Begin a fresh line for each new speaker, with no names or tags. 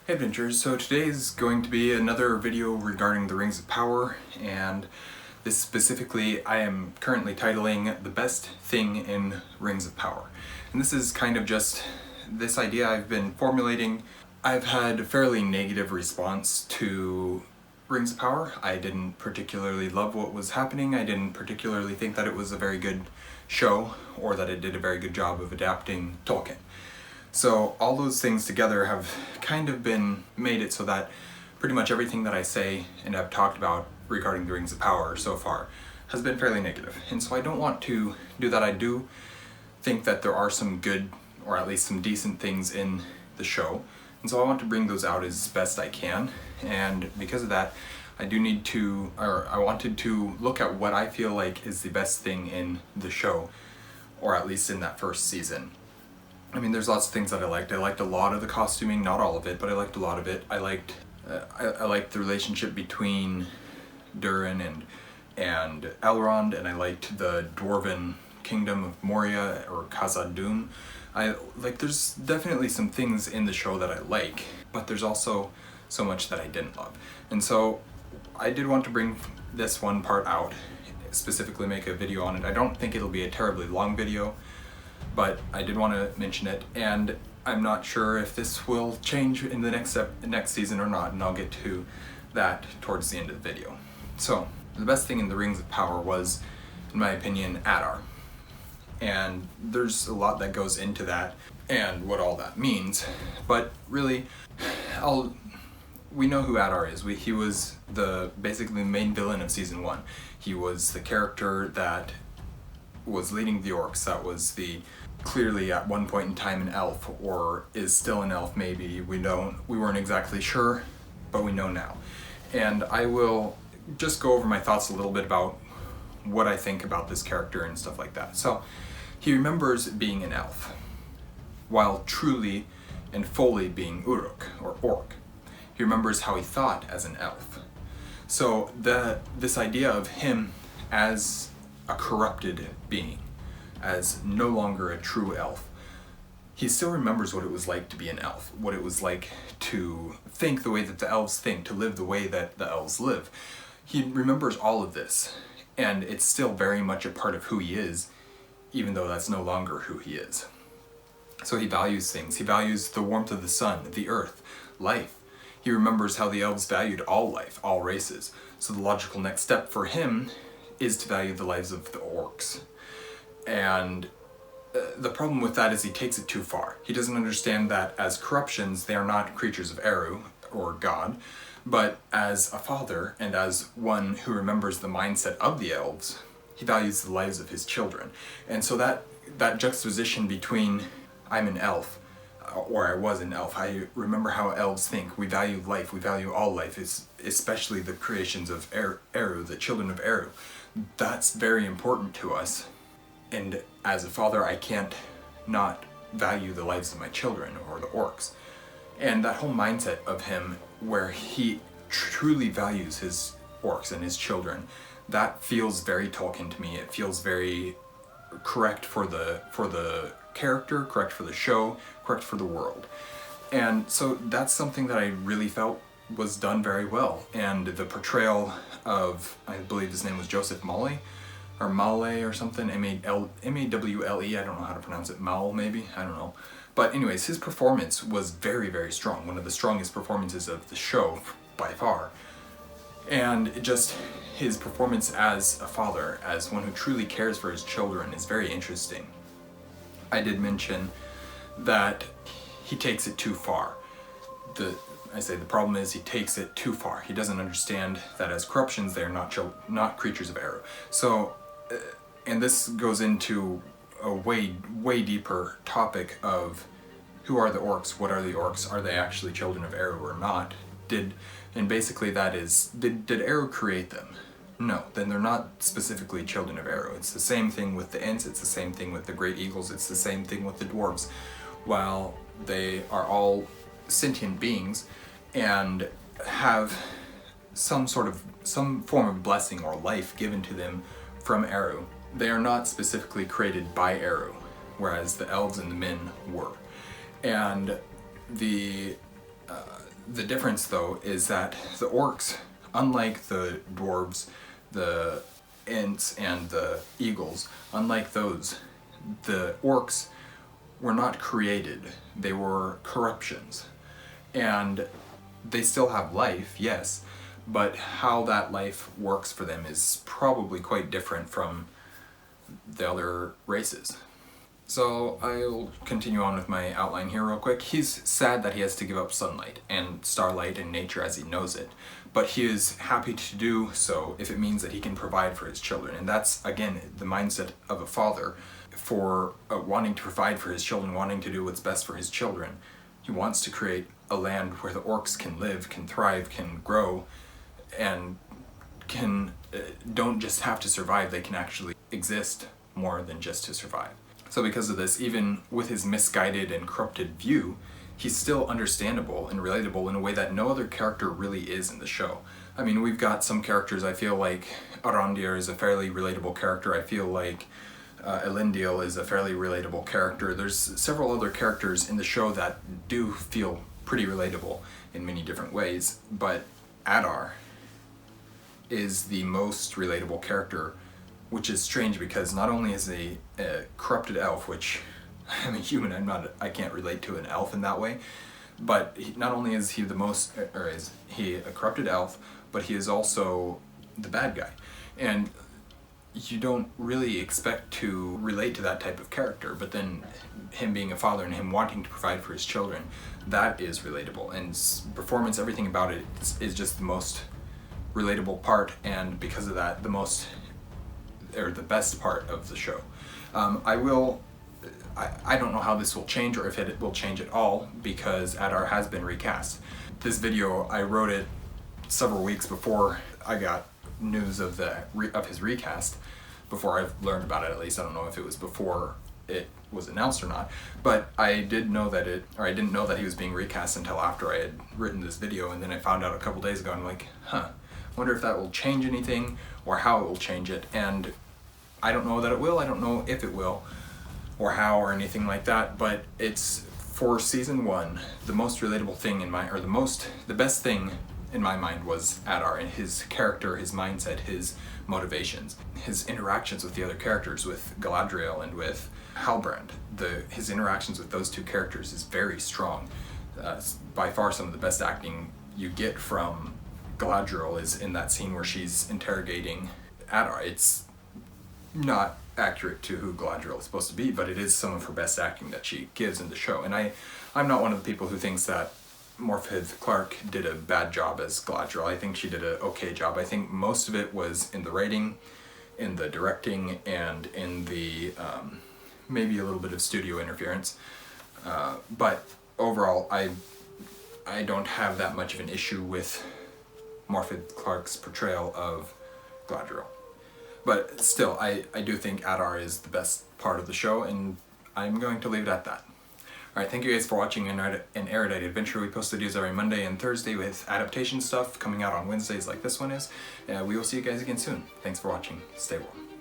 Hey Adventurers, so today is going to be another video regarding the Rings of Power, and this specifically I am currently titling The Best Thing in Rings of Power. And this is kind of just this idea I've been formulating. I've had a fairly negative response to Rings of Power. I didn't particularly love what was happening. I didn't particularly think that it was a very good show or that it did a very good job of adapting Tolkien. So all those things together have kind of been made it so that pretty much everything that I say and have talked about regarding the Rings of Power so far has been fairly negative. And so I don't want to do that. I do think that there are some good, or at least some decent things in the show. And so I want to bring those out as best I can. And because of that, I wanted to look at what I feel like is the best thing in the show, or at least in that first season. I mean, there's lots of things that I liked. I liked a lot of the costuming, not all of it, but I liked a lot of it. I liked the relationship between Durin and Elrond, and I liked the dwarven kingdom of Moria, or Khazad-dûm. There's definitely some things in the show that I like, but there's also so much that I didn't love. And so I did want to bring this one part out, specifically make a video on it. I don't think it'll be a terribly long video, but I did want to mention it, and I'm not sure if this will change in the next season or not, and I'll get to that towards the end of the video. So, the best thing in the Rings of Power was, in my opinion, Adar. And there's a lot that goes into that, and what all that means, but really, we know who Adar is. He was basically the main villain of Season 1. He was the character that was leading the orcs, that was clearly at one point in time an elf, or is still an elf maybe. We weren't exactly sure, but we know now. And I will just go over my thoughts a little bit about what I think about this character and stuff like that. So, he remembers being an elf, while truly and fully being Uruk, or orc. He remembers how he thought as an elf. So this idea of him as a corrupted being, as no longer a true elf, he still remembers what it was like to be an elf, what it was like to think the way that the elves think, to live the way that the elves live. He remembers all of this, and it's still very much a part of who he is, even though that's no longer who he is. So he values things. He values the warmth of the sun, the earth, life. He remembers how the elves valued all life, all races. So the logical next step for him is to value the lives of the orcs. And the problem with that is he takes it too far. He doesn't understand that as corruptions, they are not creatures of Eru, or God, but as a father and as one who remembers the mindset of the elves, he values the lives of his children. And so that juxtaposition between I'm an elf, or I was an elf, I remember how elves think. We value life, we value all life, especially the creations of Eru, the children of Eru. That's very important to us. And as a father, I can't not value the lives of my children, or the orcs. And that whole mindset of him, where he truly values his orcs and his children, that feels very Tolkien to me. It feels very correct for the character, correct for the show, correct for the world. And so that's something that I really felt was done very well. And the portrayal of, I believe his name was Joseph Mawle, or Mawle or something, M-A-W-L-E, I don't know how to pronounce it, Mawle maybe, I don't know. But anyways, his performance was very, very strong, one of the strongest performances of the show by far. And just his performance as a father, as one who truly cares for his children, is very interesting. I did mention that he takes it too far. The problem is he takes it too far. He doesn't understand that as corruptions, they are not creatures of Eru. So, and this goes into a way deeper topic of who are the orcs, what are the orcs, are they actually children of Eru or not? And basically that is, did Eru create them? No, then they're not specifically children of Eru. It's the same thing with the Ents, it's the same thing with the Great Eagles, it's the same thing with the dwarves. While they are all sentient beings and have some form of blessing or life given to them from Eru, they are not specifically created by Eru, whereas the elves and the men were. And The difference though is that the orcs, unlike the dwarves, the ents, and the eagles, unlike those, the orcs were not created, they were corruptions. And they still have life, yes, but how that life works for them is probably quite different from the other races. So I'll continue on with my outline here real quick. He's sad that he has to give up sunlight and starlight and nature as he knows it, but he is happy to do so if it means that he can provide for his children. And that's, again, the mindset of a father for wanting to provide for his children, wanting to do what's best for his children. He wants to create a land where the orcs can live, can thrive, can grow, and can don't just have to survive, they can actually exist more than just to survive. So because of this, even with his misguided and corrupted view, he's still understandable and relatable in a way that no other character really is in the show. I mean, we've got some characters, I feel like Arandir is a fairly relatable character, I feel like Elendil is a fairly relatable character. There's several other characters in the show that do feel pretty relatable in many different ways, but Adar is the most relatable character, which is strange because not only is he a corrupted elf, which I'm a human, I can't relate to an elf in that way, but not only is he is he a corrupted elf, but he is also the bad guy. And you don't really expect to relate to that type of character, but then him being a father and him wanting to provide for his children, that is relatable. And performance, everything about it is just the most relatable part, and because of that, the best part of the show. I don't know how this will change or if it will change at all, because Adar has been recast. This video, I wrote it several weeks before I got news of his recast, before I learned about it at least. I don't know if it was before it was announced or not, but I didn't know that he was being recast until after I had written this video, and then I found out a couple days ago, and I'm like, I wonder if that will change anything or how it will change it. And I don't know that it will, I don't know if it will or how or anything like that, but it's, for season 1, the most relatable thing the best thing in my mind was Adar and his character, his mindset, his motivations, his interactions with the other characters, with Galadriel and with Halbrand. His interactions with those two characters is very strong. By far some of the best acting you get from Galadriel is in that scene where she's interrogating Adar. It's not accurate to who Galadriel is supposed to be, but it is some of her best acting that she gives in the show. And I'm not one of the people who thinks that Morfydd Clark did a bad job as Galadriel. I think she did an okay job. I think most of it was in the writing, in the directing, and in the maybe a little bit of studio interference. But overall, I don't have that much of an issue with Morfydd Clark's portrayal of Galadriel. But still, I do think Adar is the best part of the show, and I'm going to leave it at that. Alright, thank you guys for watching an Erudite adventure. We post videos every Monday and Thursday with adaptation stuff coming out on Wednesdays like this one is. We will see you guys again soon. Thanks for watching. Stay warm.